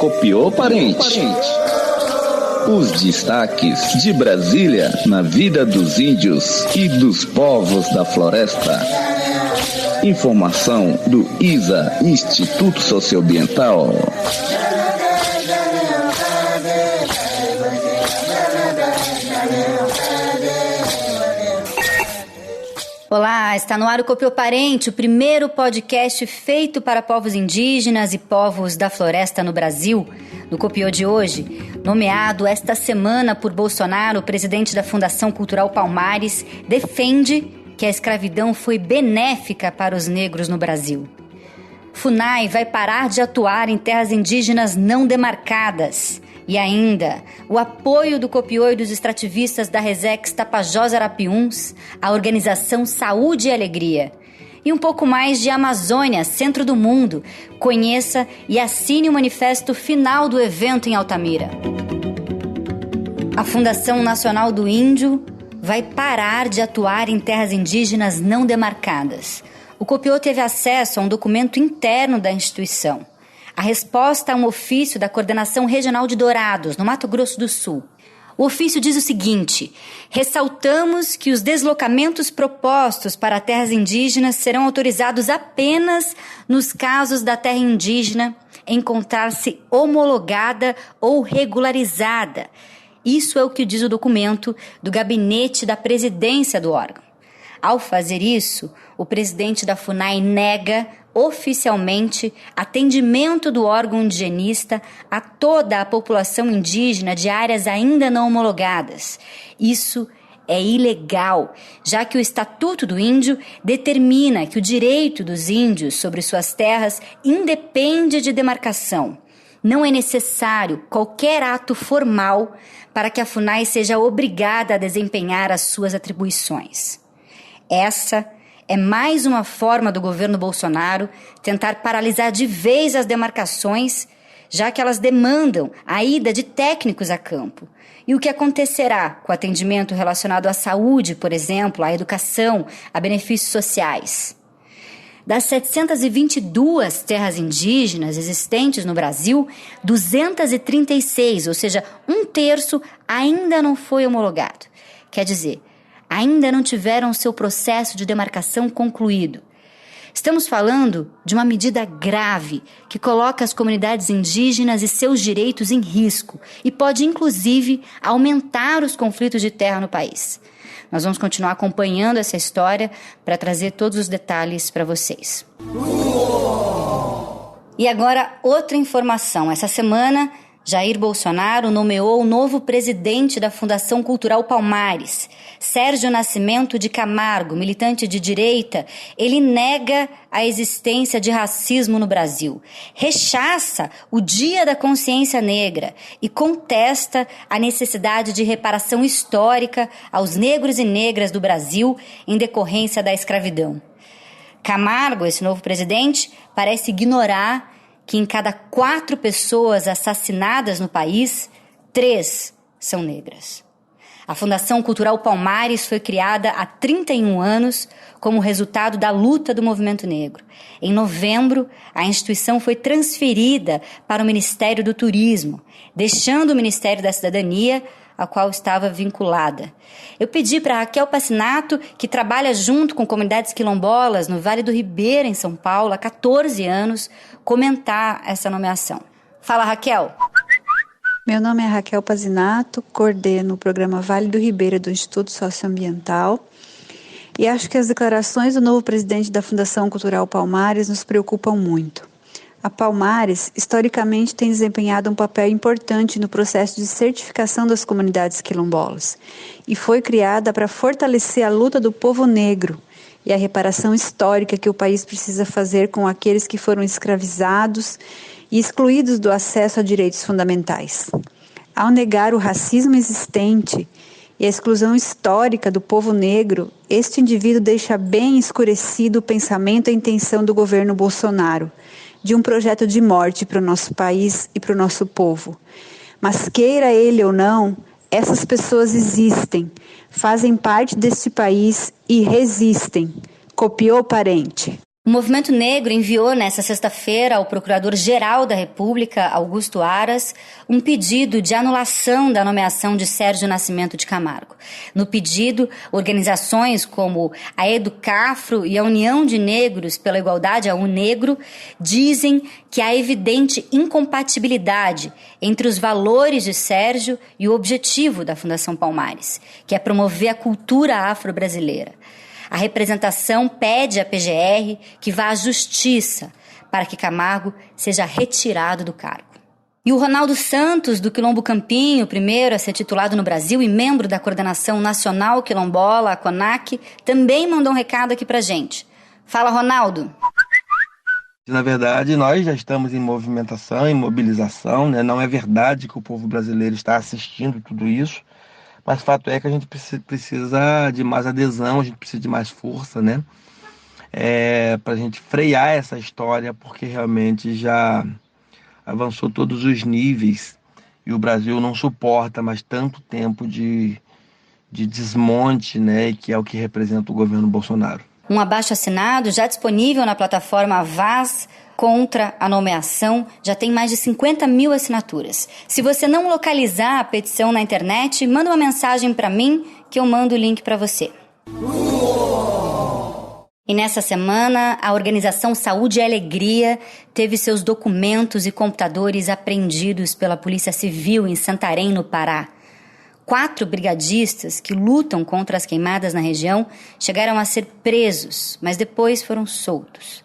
Copiou, parente? Os destaques de Brasília na vida dos índios e dos povos da floresta. Informação do ISA, Instituto Socioambiental. Olá, está no ar o Copiou Parente, o primeiro podcast feito para povos indígenas e povos da floresta no Brasil. No Copiou de hoje, nomeado esta semana por Bolsonaro, o presidente da Fundação Cultural Palmares defende que a escravidão foi benéfica para os negros no Brasil. FUNAI vai parar de atuar em terras indígenas não demarcadas. E ainda, o apoio do Copiou e dos extrativistas da Resex Tapajós Arapiuns à organização Saúde e Alegria. E um pouco mais de Amazônia, centro do mundo. Conheça e assine o manifesto final do evento em Altamira. A Fundação Nacional do Índio vai parar de atuar em terras indígenas não demarcadas. O Copiou teve acesso a um documento interno da instituição. A resposta a um ofício da Coordenação Regional de Dourados, no Mato Grosso do Sul. O ofício diz o seguinte: ressaltamos que os deslocamentos propostos para terras indígenas serão autorizados apenas nos casos da terra indígena encontrar-se homologada ou regularizada. Isso é o que diz o documento do gabinete da presidência do órgão. Ao fazer isso, o presidente da FUNAI nega oficialmente atendimento do órgão indigenista a toda a população indígena de áreas ainda não homologadas. Isso é ilegal, já que o Estatuto do Índio determina que o direito dos índios sobre suas terras independe de demarcação. Não é necessário qualquer ato formal para que a FUNAI seja obrigada a desempenhar as suas atribuições. Essa é mais uma forma do governo Bolsonaro tentar paralisar de vez as demarcações, já que elas demandam a ida de técnicos a campo. E o que acontecerá com o atendimento relacionado à saúde, por exemplo, à educação, a benefícios sociais? Das 722 terras indígenas existentes no Brasil, 236, ou seja, 1/3, ainda não foi homologado. Quer dizer, ainda não tiveram seu processo de demarcação concluído. Estamos falando de uma medida grave que coloca as comunidades indígenas e seus direitos em risco e pode, inclusive, aumentar os conflitos de terra no país. Nós vamos continuar acompanhando essa história para trazer todos os detalhes para vocês. E agora, outra informação. Essa semana, Jair Bolsonaro nomeou o novo presidente da Fundação Cultural Palmares. Sérgio Nascimento de Camargo, militante de direita, ele nega a existência de racismo no Brasil, rechaça o Dia da Consciência Negra e contesta a necessidade de reparação histórica aos negros e negras do Brasil em decorrência da escravidão. Camargo, esse novo presidente, parece ignorar que em cada 4 pessoas assassinadas no país, 3 são negras. A Fundação Cultural Palmares foi criada há 31 anos como resultado da luta do movimento negro. Em novembro, a instituição foi transferida para o Ministério do Turismo, deixando o Ministério da Cidadania, a qual estava vinculada. Eu pedi para Raquel Pacinato, que trabalha junto com comunidades quilombolas no Vale do Ribeira, em São Paulo, há 14 anos, comentar essa nomeação. Fala, Raquel. Meu nome é Raquel Pacinato, coordeno o programa Vale do Ribeira do Instituto Socioambiental e acho que as declarações do novo presidente da Fundação Cultural Palmares nos preocupam muito. A Palmares, historicamente, tem desempenhado um papel importante no processo de certificação das comunidades quilombolas e foi criada para fortalecer a luta do povo negro e a reparação histórica que o país precisa fazer com aqueles que foram escravizados e excluídos do acesso a direitos fundamentais. Ao negar o racismo existente e a exclusão histórica do povo negro, este indivíduo deixa bem escurecido o pensamento e a intenção do governo Bolsonaro, de um projeto de morte para o nosso país e para o nosso povo. Mas queira ele ou não, essas pessoas existem, fazem parte deste país e resistem. Copiou, parente? O Movimento Negro enviou nesta sexta-feira ao Procurador-Geral da República, Augusto Aras, um pedido de anulação da nomeação de Sérgio Nascimento de Camargo. No pedido, organizações como a Educafro e a União de Negros pela Igualdade, a UNegro, dizem que há evidente incompatibilidade entre os valores de Sérgio e o objetivo da Fundação Palmares, que é promover a cultura afro-brasileira. A representação pede à PGR que vá à justiça para que Camargo seja retirado do cargo. E o Ronaldo Santos, do Quilombo Campinho, primeiro a ser titulado no Brasil e membro da Coordenação Nacional Quilombola, a CONAC, também mandou um recado aqui pra gente. Fala, Ronaldo. Na verdade, nós já estamos em movimentação, em mobilização, né? Não é verdade que o povo brasileiro está assistindo tudo isso. Mas o fato é que a gente precisa de mais adesão, a gente precisa de mais força, né? Para a gente frear essa história, porque realmente já avançou todos os níveis e o Brasil não suporta mais tanto tempo de desmonte, né? Que é o que representa o governo Bolsonaro. Um abaixo-assinado já disponível na plataforma Vaz contra a nomeação, já tem mais de 50 mil assinaturas. Se você não localizar a petição na internet, manda uma mensagem para mim que eu mando o link para você. E nessa semana, a organização Saúde e Alegria teve seus documentos e computadores apreendidos pela Polícia Civil em Santarém, no Pará. 4 brigadistas que lutam contra as queimadas na região chegaram a ser presos, mas depois foram soltos.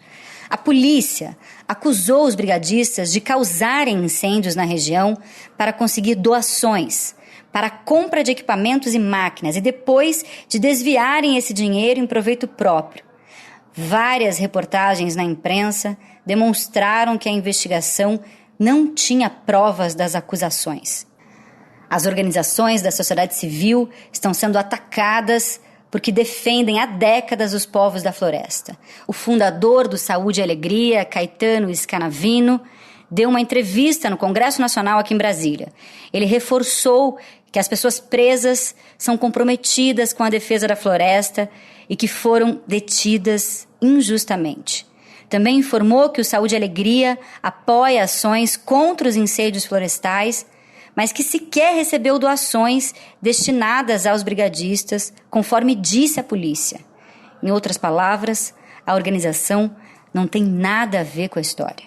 A polícia acusou os brigadistas de causarem incêndios na região para conseguir doações, para a compra de equipamentos e máquinas e depois de desviarem esse dinheiro em proveito próprio. Várias reportagens na imprensa demonstraram que a investigação não tinha provas das acusações. As organizações da sociedade civil estão sendo atacadas porque defendem há décadas os povos da floresta. O fundador do Saúde e Alegria, Caetano Scanavino, deu uma entrevista no Congresso Nacional aqui em Brasília. Ele reforçou que as pessoas presas são comprometidas com a defesa da floresta e que foram detidas injustamente. Também informou que o Saúde e Alegria apoia ações contra os incêndios florestais, mas que sequer recebeu doações destinadas aos brigadistas, conforme disse a polícia. Em outras palavras, a organização não tem nada a ver com a história.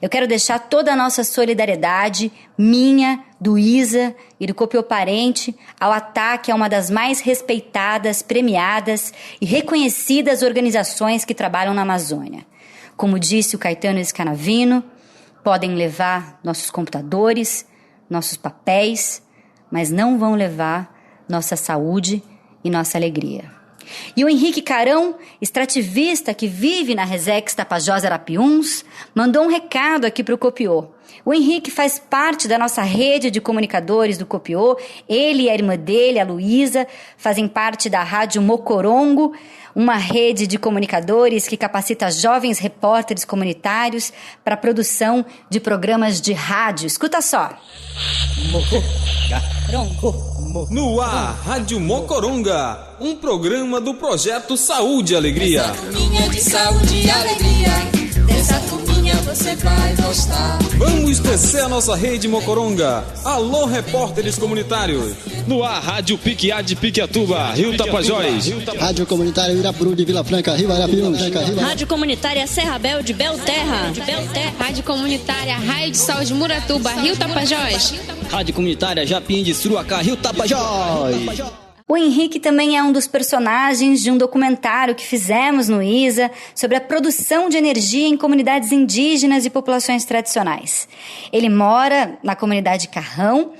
Eu quero deixar toda a nossa solidariedade, minha, do Isa e do Copiô Parente, ao ataque a uma das mais respeitadas, premiadas e reconhecidas organizações que trabalham na Amazônia. Como disse o Caetano Scanavino, podem levar nossos computadores, nossos papéis, mas não vão levar nossa saúde e nossa alegria. E o Henrique Carão, extrativista que vive na Resex Tapajós Arapiuns, mandou um recado aqui para o Copiô. O Henrique faz parte da nossa rede de comunicadores do Copiô. Ele e a irmã dele, a Luísa, fazem parte da Rádio Mocorongo, uma rede de comunicadores que capacita jovens repórteres comunitários para a produção de programas de rádio. Escuta só. No ar, Rádio Mocoronga, um programa do projeto Saúde e Alegria. Essa turminha de saúde e alegria, dessa turminha você vai gostar. Vamos crescer a nossa rede Mocoronga. Alô, repórteres comunitários. No ar, Rádio Piquiá de Piquiatuba, Rio Tapajós. Rádio Comunitária Irapuru de Vila Franca, Rio Arapiuns. Rádio Comunitária Serra Bel de Belterra. Rádio Comunitária Raio de Sol de Muratuba, Rio Tapajós. Rádio Comunitária Japim de Suruacá, Rio Tapajós. O Henrique também é um dos personagens de um documentário que fizemos no ISA sobre a produção de energia em comunidades indígenas e populações tradicionais. Ele mora na comunidade Carrão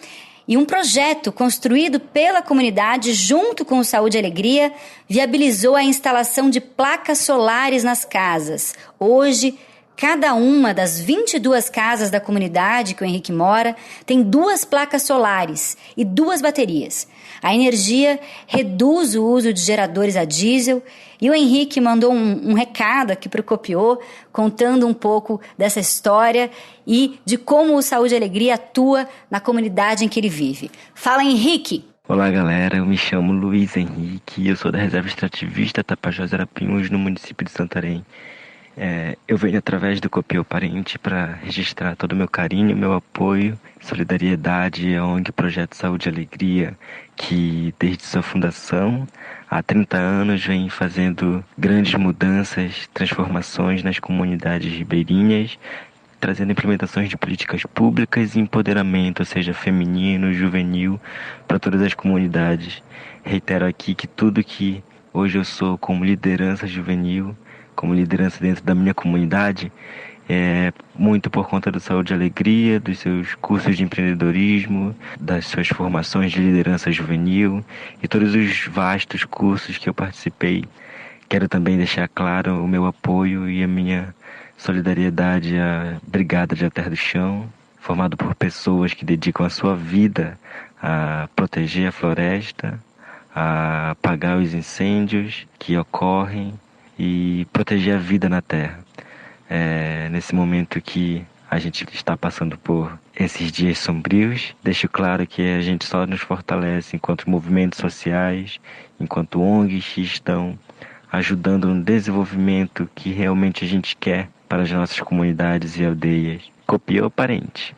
e um projeto construído pela comunidade junto com o Saúde e Alegria viabilizou a instalação de placas solares nas casas. Hoje, cada uma das 22 casas da comunidade que o Henrique mora tem 2 placas solares e 2 baterias. A energia reduz o uso de geradores a diesel e o Henrique mandou um recado aqui para o Copiô, contando um pouco dessa história e de como o Saúde e Alegria atua na comunidade em que ele vive. Fala, Henrique! Olá, galera. Eu me chamo Luiz Henrique e eu sou da Reserva Extrativista Tapajós Arapiuns, no município de Santarém. Eu venho através do Copiou Parente para registrar todo o meu carinho, meu apoio, solidariedade à ONG Projeto Saúde e Alegria, que desde sua fundação há 30 anos vem fazendo grandes mudanças, transformações nas comunidades ribeirinhas, trazendo implementações de políticas públicas e empoderamento, seja feminino, juvenil, para todas as comunidades. Reitero aqui que tudo que hoje eu sou como liderança juvenil, como liderança dentro da minha comunidade, é muito por conta do Saúde e Alegria, dos seus cursos de empreendedorismo, das suas formações de liderança juvenil e todos os vastos cursos que eu participei. Quero também deixar claro o meu apoio e a minha solidariedade à Brigada de Terra do Chão, formado por pessoas que dedicam a sua vida a proteger a floresta, a apagar os incêndios que ocorrem e proteger a vida na terra. Nesse momento que a gente está passando por esses dias sombrios, deixo claro que a gente só nos fortalece enquanto movimentos sociais, enquanto ONGs que estão ajudando no desenvolvimento que realmente a gente quer para as nossas comunidades e aldeias. Copiou Parente.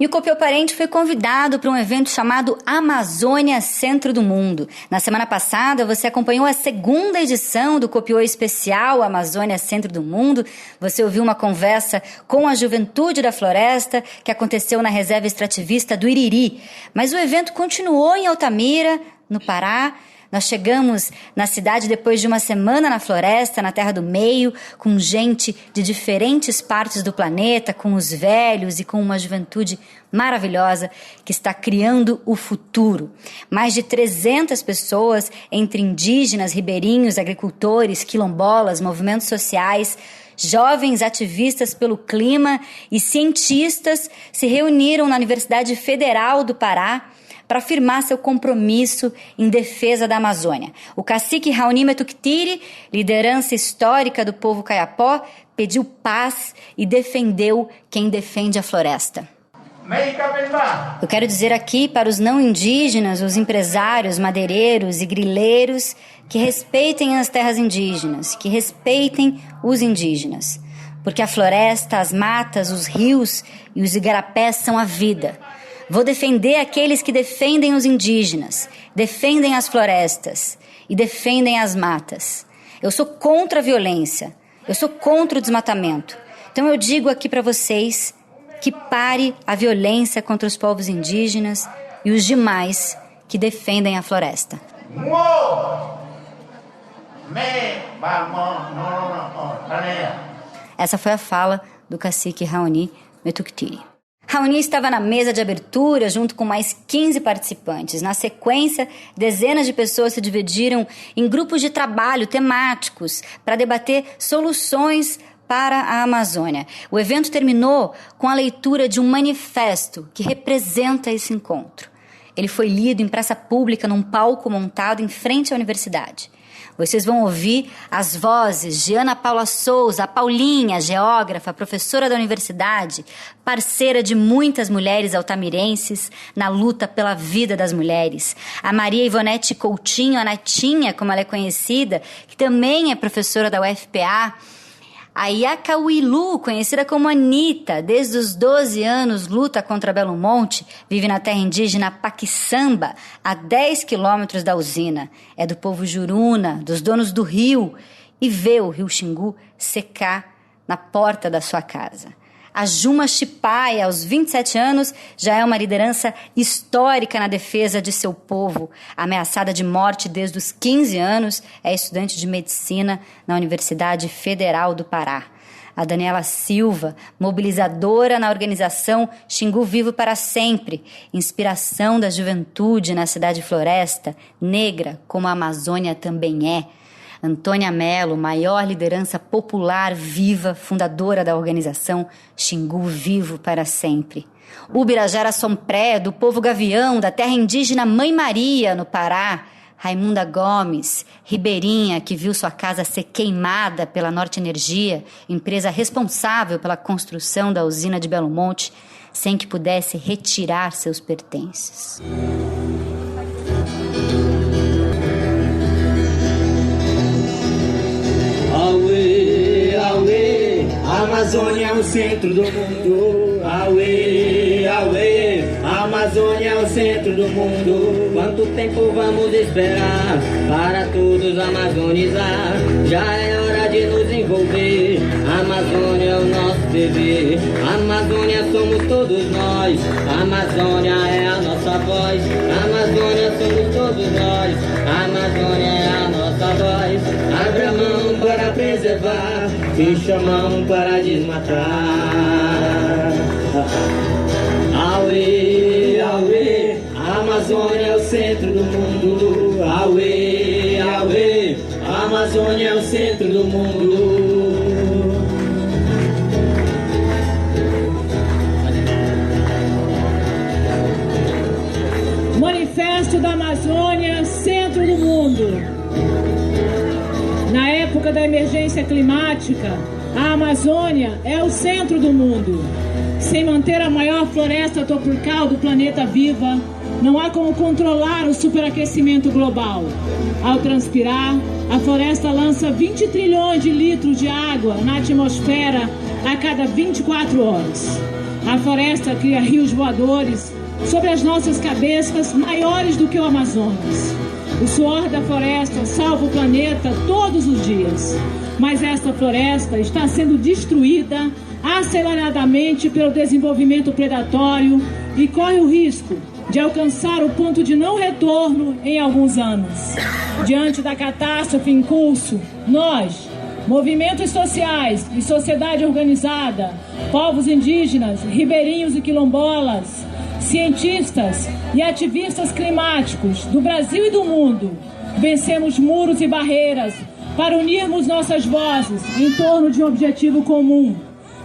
E o Copiou Parente foi convidado para um evento chamado Amazônia Centro do Mundo. Na semana passada, você acompanhou a segunda edição do Copiou Especial Amazônia Centro do Mundo. Você ouviu uma conversa com a juventude da floresta que aconteceu na reserva extrativista do Iriri. Mas o evento continuou em Altamira, no Pará. Nós chegamos na cidade depois de uma semana na floresta, na Terra do Meio, com gente de diferentes partes do planeta, com os velhos e com uma juventude maravilhosa que está criando o futuro. Mais de 300 pessoas, entre indígenas, ribeirinhos, agricultores, quilombolas, movimentos sociais, jovens ativistas pelo clima e cientistas se reuniram na Universidade Federal do Pará para afirmar seu compromisso em defesa da Amazônia. O cacique Raoni Metuktiri, liderança histórica do povo Kayapó, pediu paz e defendeu quem defende a floresta. Eu quero dizer aqui para os não indígenas, os empresários, madeireiros e grileiros, que respeitem as terras indígenas, que respeitem os indígenas. Porque a floresta, as matas, os rios e os igarapés são a vida. Vou defender aqueles que defendem os indígenas, defendem as florestas e defendem as matas. Eu sou contra a violência, eu sou contra o desmatamento. Então eu digo aqui para vocês que pare a violência contra os povos indígenas e os demais que defendem a floresta. Essa foi a fala do cacique Raoni Metuktiri. Raoni estava na mesa de abertura junto com mais 15 participantes. Na sequência, dezenas de pessoas se dividiram em grupos de trabalho temáticos para debater soluções para a Amazônia. O evento terminou com a leitura de um manifesto que representa esse encontro. Ele foi lido em praça pública num palco montado em frente à universidade. Vocês vão ouvir as vozes de Ana Paula Souza, a Paulinha, geógrafa, professora da universidade, parceira de muitas mulheres altamirenses na luta pela vida das mulheres. A Maria Ivonete Coutinho, a Natinha, como ela é conhecida, que também é professora da UFPA. A Yaka Uilu, conhecida como Anitta, desde os 12 anos luta contra Belo Monte, vive na terra indígena Paquissamba, a 10 quilômetros da usina. É do povo Juruna, dos donos do rio, e vê o rio Xingu secar na porta da sua casa. A Juma Chipaia, aos 27 anos, já é uma liderança histórica na defesa de seu povo. Ameaçada de morte desde os 15 anos, é estudante de medicina na Universidade Federal do Pará. A Daniela Silva, mobilizadora na organização Xingu Vivo para Sempre, inspiração da juventude na cidade floresta, negra como a Amazônia também é. Antônia Mello, maior liderança popular viva, fundadora da organização Xingu Vivo para Sempre. Ubirajara Sompré, do povo Gavião, da terra indígena Mãe Maria, no Pará. Raimunda Gomes, ribeirinha que viu sua casa ser queimada pela Norte Energia, empresa responsável pela construção da usina de Belo Monte, sem que pudesse retirar seus pertences. Ao Amazônia é o centro do mundo. Auê, auê, a Amazônia é o centro do mundo. Quanto tempo vamos esperar para todos amazonizar? Já é hora de nos envolver. A Amazônia é o nosso dever. A Amazônia somos todos nós. A Amazônia é a nossa voz. A Amazônia somos todos nós. A Amazônia é a nossa voz. Abra a mão para preservar, fecha a mão para desmatar. Auê, auê, a Amazônia é o centro do mundo. Auê, auê, a Amazônia é o centro do mundo. Manifesto da Amazônia, centro do mundo. Na época da emergência climática, a Amazônia é o centro do mundo. Sem manter a maior floresta tropical do planeta viva, não há como controlar o superaquecimento global. Ao transpirar, a floresta lança 20 trilhões de litros de água na atmosfera a cada 24 horas. A floresta cria rios voadores sobre as nossas cabeças maiores do que o Amazonas. O suor da floresta salva o planeta todos os dias, mas esta floresta está sendo destruída aceleradamente pelo desenvolvimento predatório e corre o risco de alcançar o ponto de não retorno em alguns anos. Diante da catástrofe em curso, nós, movimentos sociais e sociedade organizada, povos indígenas, ribeirinhos e quilombolas, cientistas e ativistas climáticos do Brasil e do mundo, vencemos muros e barreiras para unirmos nossas vozes em torno de um objetivo comum: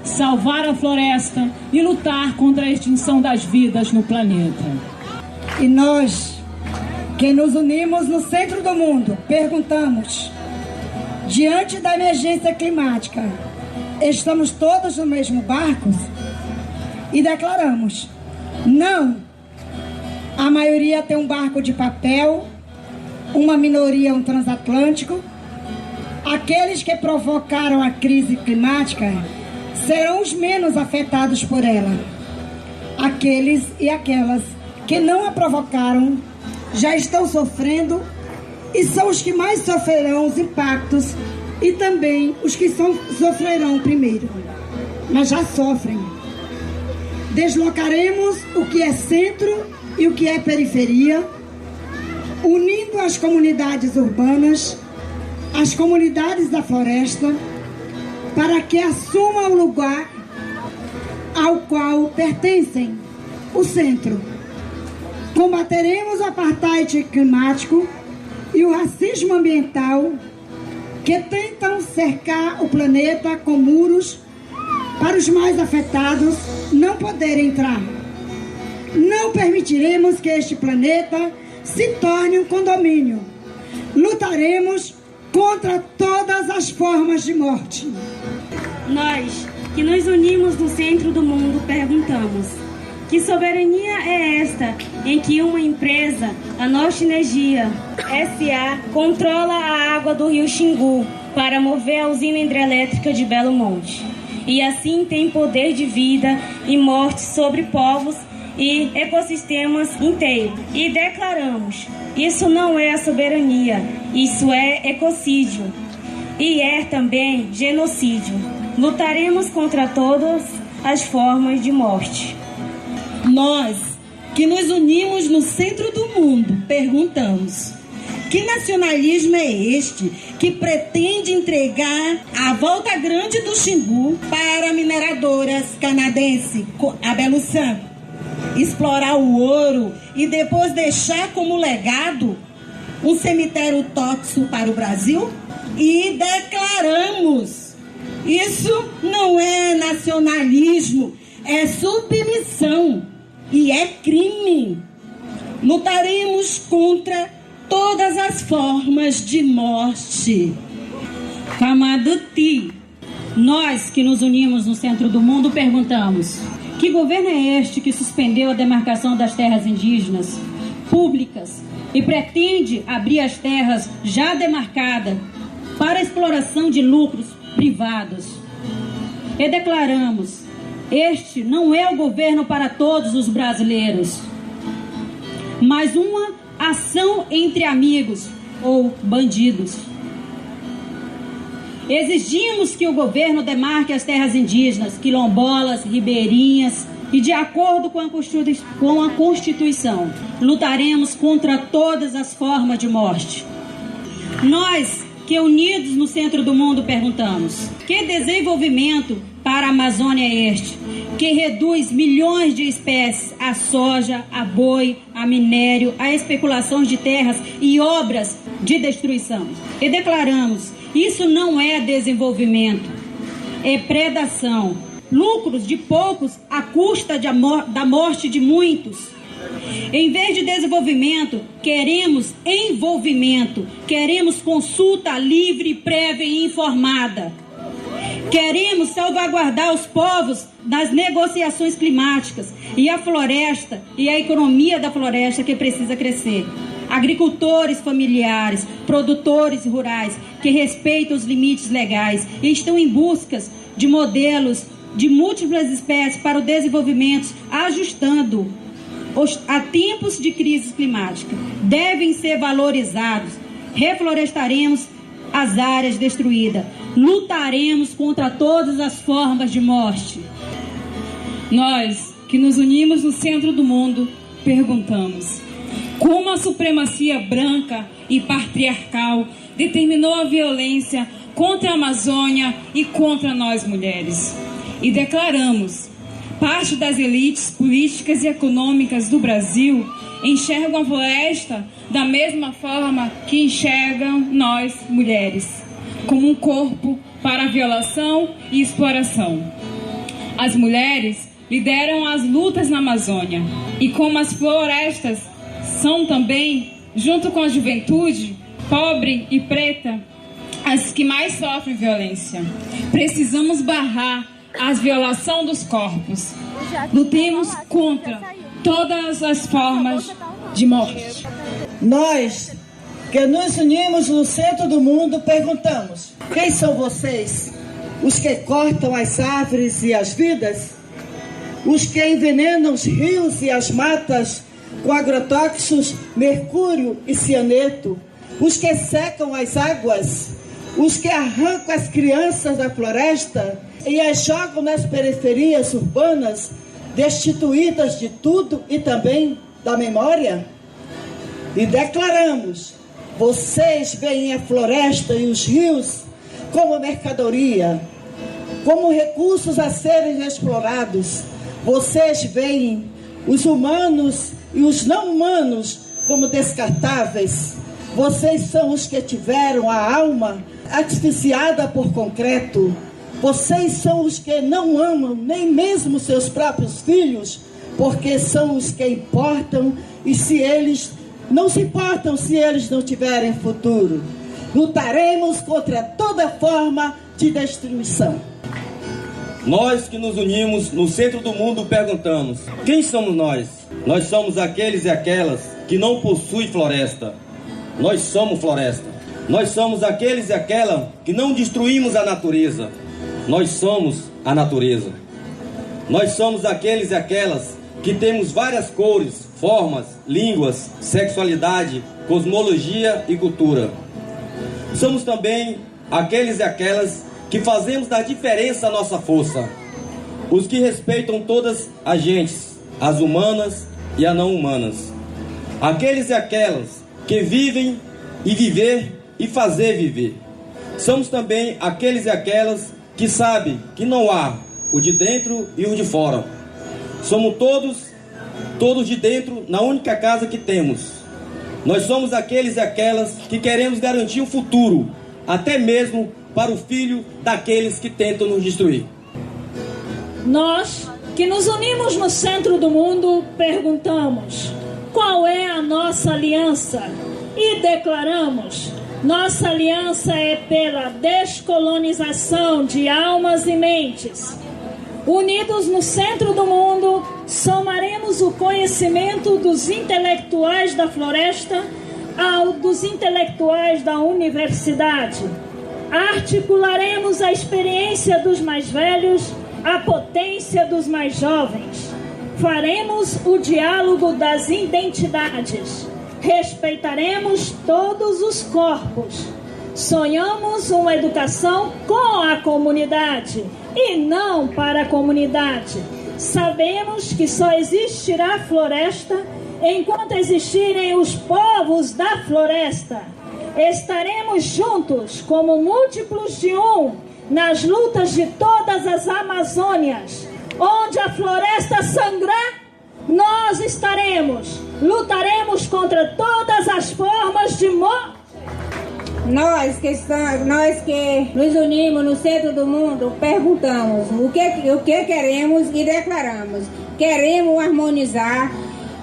salvar a floresta e lutar contra a extinção das vidas no planeta. E nós, que nos unimos no centro do mundo, perguntamos: diante da emergência climática, estamos todos no mesmo barco? E declaramos: não. A maioria tem um barco de papel, uma minoria um transatlântico. Aqueles que provocaram a crise climática serão os menos afetados por ela. Aqueles e aquelas que não a provocaram já estão sofrendo e são os que mais sofrerão os impactos e também os que sofrerão primeiro, mas já sofrem. Deslocaremos o que é centro e o que é periferia, unindo as comunidades urbanas, as comunidades da floresta, para que assumam o lugar ao qual pertencem, o centro. Combateremos o apartheid climático e o racismo ambiental que tentam cercar o planeta com muros para os mais afetados não poderem entrar. Não permitiremos que este planeta se torne um condomínio. Lutaremos contra todas as formas de morte. Nós, que nos unimos no centro do mundo, perguntamos: que soberania é esta em que uma empresa, a Norte Energia S.A., controla a água do rio Xingu para mover a usina hidrelétrica de Belo Monte? E assim tem poder de vida e morte sobre povos e ecossistemas inteiros. E declaramos: isso não é soberania, isso é ecocídio. E é também genocídio. Lutaremos contra todas as formas de morte. Nós, que nos unimos no centro do mundo, perguntamos: que nacionalismo é este que pretende entregar a Volta Grande do Xingu para mineradoras canadenses, a Belusan, explorar o ouro e depois deixar como legado um cemitério tóxico para o Brasil? E declaramos: isso não é nacionalismo, é submissão e é crime. Lutaremos contra todas as formas de morte. Kamaduti, nós que nos unimos no centro do mundo perguntamos: que governo é este que suspendeu a demarcação das terras indígenas públicas e pretende abrir as terras já demarcadas para a exploração de lucros privados? e declaramos: este não é o governo para todos os brasileiros, mas uma ação entre amigos ou bandidos. Exigimos que o governo demarque as terras indígenas, quilombolas, ribeirinhas e, de acordo com a Constituição, lutaremos contra todas as formas de morte. Nós, que unidos no centro do mundo, perguntamos: que desenvolvimento para a Amazônia é este, que reduz milhões de espécies a soja, a boi, a minério, a especulações de terras e obras de destruição? E declaramos: isso não é desenvolvimento, é predação. Lucros de poucos à custa da morte de muitos. Em vez de desenvolvimento, queremos envolvimento. Queremos consulta livre, prévia e informada. Queremos salvaguardar os povos das negociações climáticas e a floresta e a economia da floresta, que precisa crescer. Agricultores familiares, produtores rurais que respeitam os limites legais e estão em busca de modelos de múltiplas espécies para o desenvolvimento, ajustando a tempos de crise climática, devem ser valorizados. Reflorestaremos as áreas destruídas, lutaremos contra todas as formas de morte. Nós, que nos unimos no centro do mundo, perguntamos: como a supremacia branca e patriarcal determinou a violência contra a Amazônia e contra nós mulheres? E declaramos: parte das elites políticas e econômicas do Brasil enxergam a floresta da mesma forma que enxergam nós, mulheres, como um corpo para violação e exploração. As mulheres lideram as lutas na Amazônia e, como as florestas são também, junto com a juventude pobre e preta, as que mais sofrem violência, precisamos barrar a violação dos corpos. Lutemos contra todas as formas de morte. Nós, que nos unimos no centro do mundo, perguntamos: quem são vocês? Os que cortam as árvores e as vidas? Os que envenenam os rios e as matas com agrotóxicos, mercúrio e cianeto? Os que secam as águas? Os que arrancam as crianças da floresta e as jogam nas periferias urbanas, destituídas de tudo e também da memória? E declaramos: vocês veem a floresta e os rios como mercadoria, como recursos a serem explorados. Vocês veem os humanos e os não humanos como descartáveis. Vocês são os que tiveram a alma asfixiada por concreto. Vocês são os que não amam nem mesmo seus próprios filhos, porque são os que importam, e se eles não se importam se eles não tiverem futuro. Lutaremos contra toda forma de destruição. Nós que nos unimos no centro do mundo perguntamos: quem somos nós? Nós somos aqueles e aquelas que não possuem floresta. Nós somos floresta. Nós somos aqueles e aquela que não destruímos a natureza. Nós somos a natureza. Nós somos aqueles e aquelas que temos várias cores, formas, línguas, sexualidade, cosmologia e cultura. Somos também aqueles e aquelas que fazemos da diferença a nossa força. Os que respeitam todas as gentes, as humanas e as não humanas. Aqueles e aquelas que vivem e viver e fazer viver. Somos também aqueles e aquelas que sabem que não há o de dentro e o de fora. Somos todos de dentro na única casa que temos. Nós somos aqueles e aquelas que queremos garantir um futuro, até mesmo para o filho daqueles que tentam nos destruir. Nós, que nos unimos no centro do mundo, perguntamos: qual é a nossa aliança? E declaramos: nossa aliança é pela descolonização de almas e mentes. Unidos no centro do mundo, somaremos o conhecimento dos intelectuais da floresta ao dos intelectuais da universidade. Articularemos a experiência dos mais velhos, a potência dos mais jovens. Faremos o diálogo das identidades. Respeitaremos todos os corpos. Sonhamos uma educação com a comunidade e não para a comunidade. Sabemos que só existirá floresta enquanto existirem os povos da floresta. Estaremos juntos como múltiplos de um nas lutas de todas as Amazônias. Onde a floresta sangrar, nós estaremos. Lutaremos contra todas as formas de morte. Nós que nos unimos no centro do mundo, perguntamos o que queremos e declaramos. Queremos harmonizar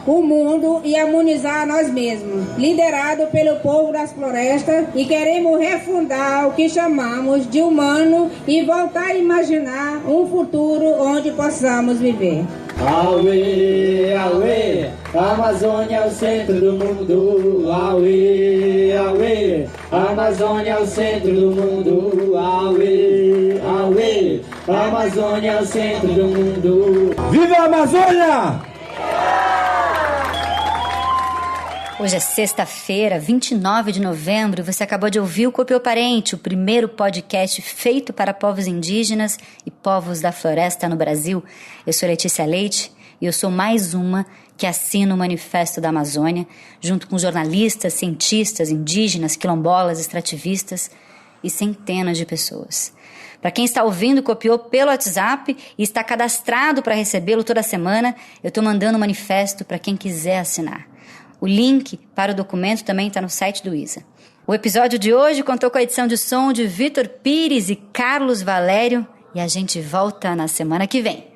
o mundo e harmonizar nós mesmos, liderado pelo povo das florestas, e queremos refundar o que chamamos de humano e voltar a imaginar um futuro onde possamos viver. Auê, auê, a Amazônia é o centro do mundo. Auê, auê, a Amazônia é o centro do mundo. Auê, auê, a Amazônia é o centro do mundo. Viva a Amazônia! Hoje é sexta-feira, 29 de novembro, e você acabou de ouvir o Copiou Parente, o primeiro podcast feito para povos indígenas e povos da floresta no Brasil. Eu sou Letícia Leite e eu sou mais uma que assina o Manifesto da Amazônia, junto com jornalistas, cientistas, indígenas, quilombolas, extrativistas e centenas de pessoas. Para quem está ouvindo, copiou pelo WhatsApp e está cadastrado para recebê-lo toda semana, eu estou mandando o manifesto para quem quiser assinar. O link para o documento também está no site do ISA. O episódio de hoje contou com a edição de som de Vitor Pires e Carlos Valério, e a gente volta na semana que vem.